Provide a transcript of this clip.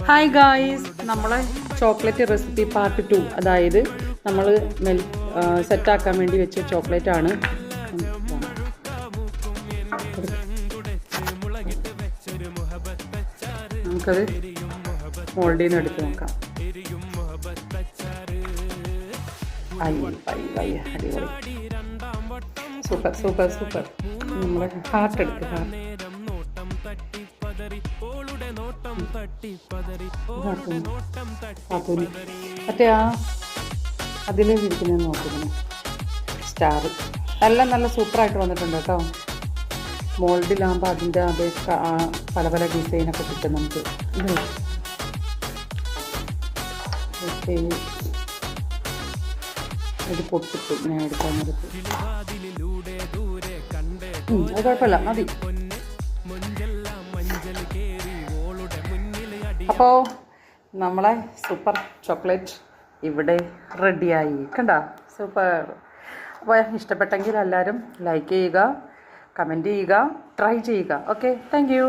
Hi guys, നമ്മളെ chocolate recipe part 2, അതായത് നമ്മൾ സെറ്റാക്കാൻ വേണ്ടി വെച്ച ചോക്ലേറ്റ് ആണ്. നമുക്കത് മോൾഡിൽ നിന്ന് എടുത്ത് നോക്കാം. അടിപൊളി, സൂപ്പർ സൂപ്പർ സൂപ്പർ. നമ്മളെ ഹാർട്ട് എടുത്ത് മറ്റേ അതിൽ ഇരിക്കുന്നത് നോക്കുന്നു. സ്റ്റാർ എല്ലാം നല്ല സൂപ്പറായിട്ട് വന്നിട്ടുണ്ട് കേട്ടോ. മോൾഡിലാകുമ്പോൾ അതിൻ്റെ അതേ പല പല ഡിസൈനൊക്കെ കിട്ടും നമുക്ക്. ഇത് പൊട്ടിട്ട് ഞാൻ എടുക്കാൻ നേരത്ത് അത് കുഴപ്പമില്ല, മതി. അപ്പോൾ നമ്മളെ സൂപ്പർ ചോക്ലേറ്റ് ഇവിടെ റെഡിയായി, കണ്ട സൂപ്പർ. അപ്പോൾ ഇഷ്ടപ്പെട്ടെങ്കിൽ എല്ലാവരും ലൈക്ക് ചെയ്യുക, കമൻറ്റ് ചെയ്യുക, ട്രൈ ചെയ്യുക. Okay, thank you.